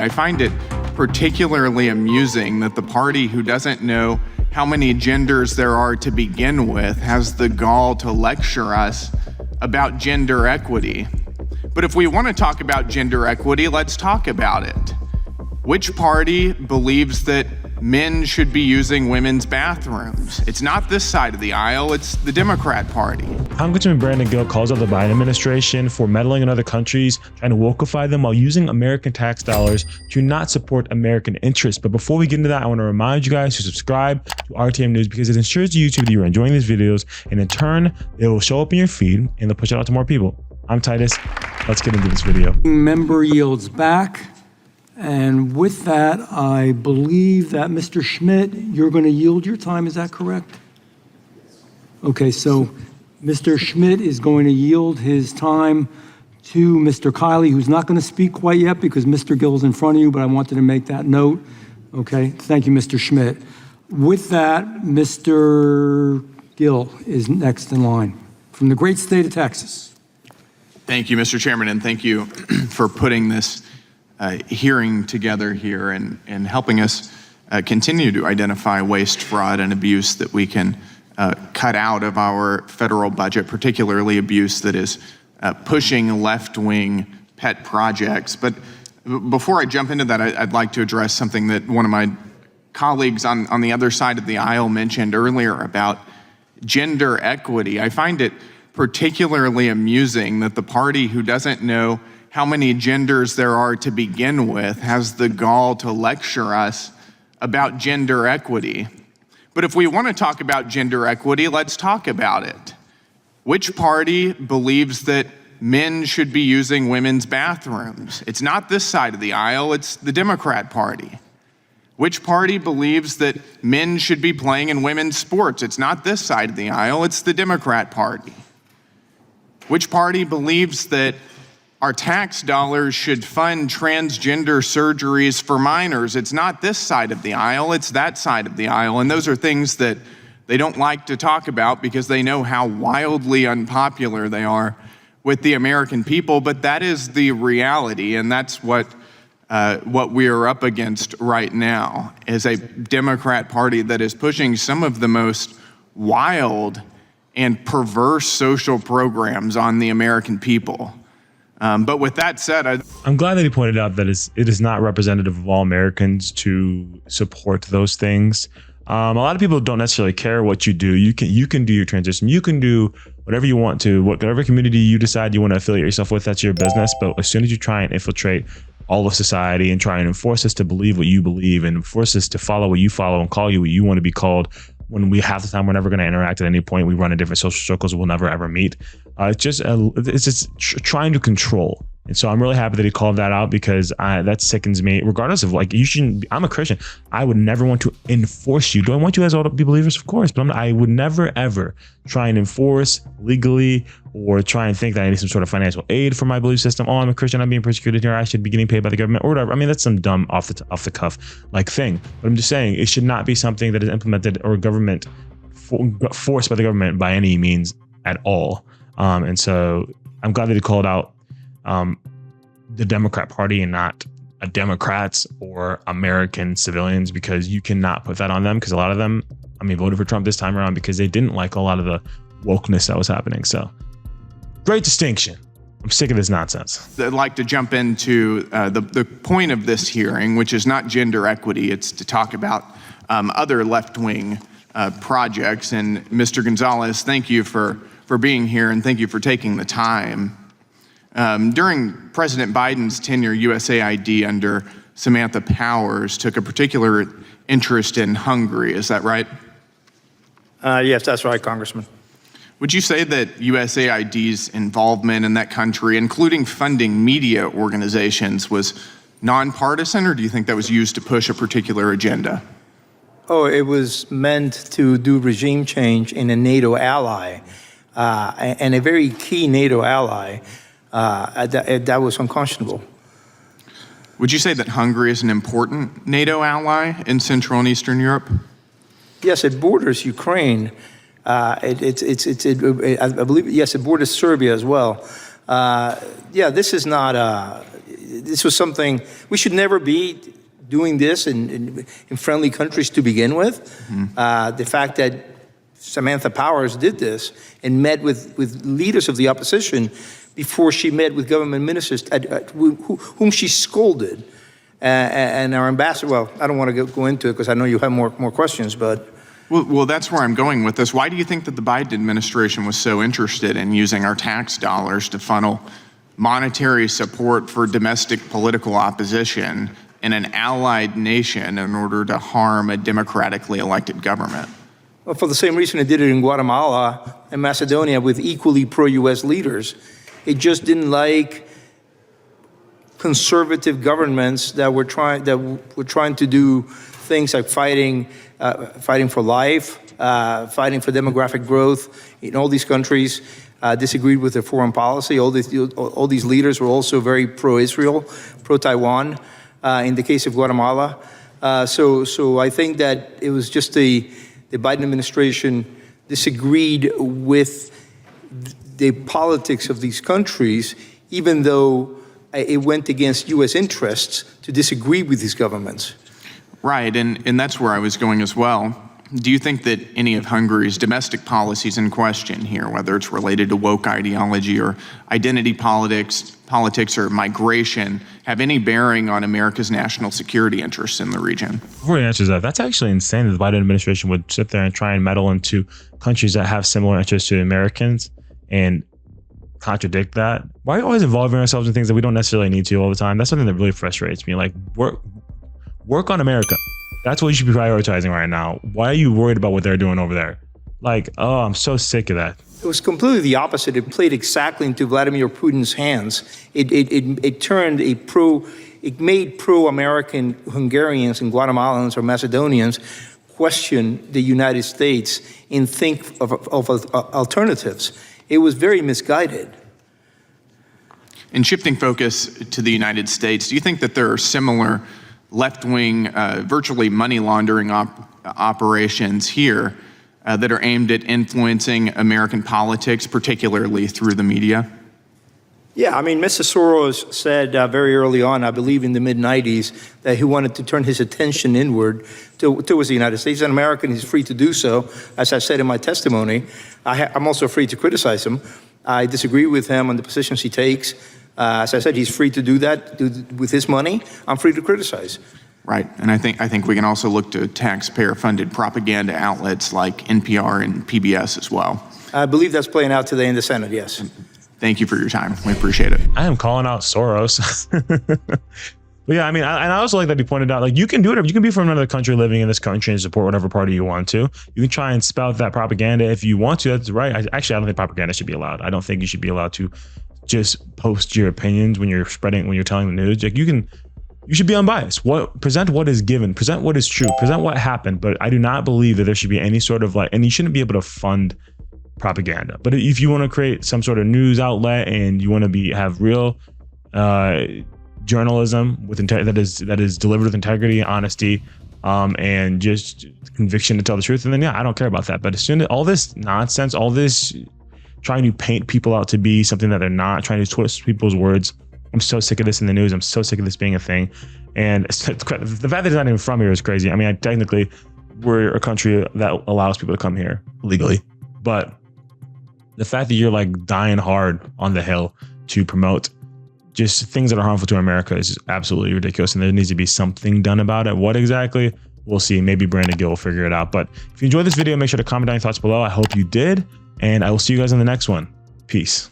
I find it particularly amusing that the party who doesn't know how many genders there are to begin with has the gall to lecture us about gender equity. But if we want to talk about gender equity, let's talk about it. Which party believes that men should be using women's bathrooms? It's not this side of the aisle, it's the Democrat Party. Congressman Brandon Gill calls out the Biden administration for meddling in other countries, trying to wokeify them while using American tax dollars to not support American interests. But before we get into that, I want to remind you guys to subscribe to RTM News because it ensures to YouTube that you're enjoying these videos, and in turn, it will show up in your feed and they'll push it out to more people. I'm Titus. Let's get into this video. Member yields back. And with that, I believe that Mr. Schmidt, you're going to yield your time. Is that correct? Okay, so Mr. Schmidt is going to yield his time to Mr. Kiley, who's not going to speak quite yet because Mr. Gill's in front of you, but I wanted to make that note. Okay, thank you, Mr. Schmidt. With that, Mr. Gill is next in line from the great state of Texas. Thank you, Mr. Chairman, and thank you for putting this hearing together here and helping us continue to identify waste, fraud, and abuse that we can cut out of our federal budget, particularly abuse that is pushing left-wing pet projects. But before I jump into that, I'd like to address something that one of my colleagues on the other side of the aisle mentioned earlier about gender equity. I find it particularly amusing that the party who doesn't know how many genders there are to begin with has the gall to lecture us about gender equity. But if we want to talk about gender equity, let's talk about it. Which party believes that men should be using women's bathrooms? It's not this side of the aisle, it's the Democrat Party. Which party believes that men should be playing in women's sports? It's not this side of the aisle, it's the Democrat Party. Which party believes that our tax dollars should fund transgender surgeries for minors? It's not this side of the aisle, it's that side of the aisle. And those are things that they don't like to talk about because they know how wildly unpopular they are with the American people. But that is the reality, and that's what we are up against right now, is a Democrat Party that is pushing some of the most wild and perverse social programs on the American people. But with that said, I'm glad that he pointed out that it is not representative of all Americans to support those things. A lot of people don't necessarily care what you do. You can do your transition. You can do whatever you want to, whatever community you decide you want to affiliate yourself with, that's your business. But as soon as you try and infiltrate all of society and try and enforce us to believe what you believe and force us to follow what you follow and call you what you want to be called, when we half the time we're never going to interact at any point, we run in different social circles, we'll never ever meet. It's just trying to control. And so I'm really happy that he called that out because that sickens me. Regardless of I'm a Christian. I would never want to enforce you. Do I want you guys all to be believers? Of course, but I would never ever try and enforce legally or try and think that I need some sort of financial aid for my belief system. Oh, I'm a Christian, I'm being persecuted here, I should be getting paid by the government or whatever. I mean, that's some dumb off the cuff thing. But I'm just saying it should not be something that is implemented or government forced by the government by any means at all. And so I'm glad that he called out the Democrat Party and not Democrats or American civilians, because you cannot put that on them, because a lot of them, voted for Trump this time around because they didn't like a lot of the wokeness that was happening. So great distinction. I'm sick of this nonsense. I'd like to jump into the point of this hearing, which is not gender equity. It's to talk about other left-wing projects. And Mr. Gonzalez, thank you for being here and thank you for taking the time. During President Biden's tenure, USAID under Samantha Powers took a particular interest in Hungary. Is that right? Yes, that's right, Congressman. Would you say that USAID's involvement in that country, including funding media organizations, was nonpartisan, or do you think that was used to push a particular agenda? Oh, it was meant to do regime change in a NATO ally, and a very key NATO ally. That was unconscionable. Would you say that Hungary is an important NATO ally in Central and Eastern Europe? Yes, it borders Ukraine. I believe, yes, it borders Serbia as well. Yeah, this is not this was something, we should never be doing this in friendly countries to begin with. The fact that Samantha Powers did this and met with leaders of the opposition before she met with government ministers whom she scolded. And our ambassador, well, I don't want to go into it because I know you have more questions, but. Well, that's where I'm going with this. Why do you think that the Biden administration was so interested in using our tax dollars to funnel monetary support for domestic political opposition in an allied nation in order to harm a democratically elected government? Well, for the same reason it did it in Guatemala and Macedonia with equally pro-U.S. leaders. It just didn't like conservative governments that were trying to do things like fighting for life, fighting for demographic growth in all these countries. Disagreed with their foreign policy. All these leaders were also very pro-Israel, pro-Taiwan. In the case of Guatemala, so I think that it was just the Biden administration disagreed with the politics of these countries, even though it went against U.S. interests to disagree with these governments. Right, and that's where I was going as well. Do you think that any of Hungary's domestic policies in question here, whether it's related to woke ideology or identity politics or migration, have any bearing on America's national security interests in the region? Before he answers that, that's actually insane that the Biden administration would sit there and try and meddle into countries that have similar interests to Americans and contradict that. Why are we always involving ourselves in things that we don't necessarily need to all the time? That's something that really frustrates me. Like, work on America. That's what you should be prioritizing right now. Why are you worried about what they're doing over there? Like, oh, I'm so sick of that. It was completely the opposite. It played exactly into Vladimir Putin's hands. It made pro-American Hungarians and Guatemalans or Macedonians question the United States and think of alternatives. It was very misguided. And shifting focus to the United States, do you think that there are similar left-wing, virtually money laundering operations here that are aimed at influencing American politics, particularly through the media? Yeah, I mean, Mr. Soros said very early on, I believe in the mid-'90s, that he wanted to turn his attention inward towards the United States. He's an American, he's free to do so. As I said in my testimony, I'm also free to criticize him. I disagree with him on the positions he takes. As I said, he's free to do that with his money. I'm free to criticize. Right, and I think we can also look to taxpayer-funded propaganda outlets like NPR and PBS as well. I believe that's playing out today in the Senate, yes. Thank you for your time. We appreciate it. I am calling out Soros. But yeah, I mean, I also like that he pointed out, like, you can do whatever. You can be from another country living in this country and support whatever party you want to. You can try and spout that propaganda if you want to. That's right. I don't think propaganda should be allowed. I don't think you should be allowed to just post your opinions when you're telling the news. Like, you should be unbiased. Present what is given, present what is true, present what happened. But I do not believe that there should be any sort of and you shouldn't be able to fund propaganda. But if you want to create some sort of news outlet and you want to have real journalism that is delivered with integrity, honesty, and just conviction to tell the truth, and then I don't care about that. But as soon as all this nonsense, all this trying to paint people out to be something that they're not, trying to twist people's words, I'm so sick of this in the news. I'm so sick of this being a thing. And the fact that it's not even from here is crazy. I mean, technically, we're a country that allows people to come here legally, but the fact that you're like dying hard on the Hill to promote just things that are harmful to America is absolutely ridiculous. And there needs to be something done about it. What exactly? We'll see. Maybe Brandon Gill will figure it out. But if you enjoyed this video, make sure to comment down your thoughts below. I hope you did. And I will see you guys in the next one. Peace.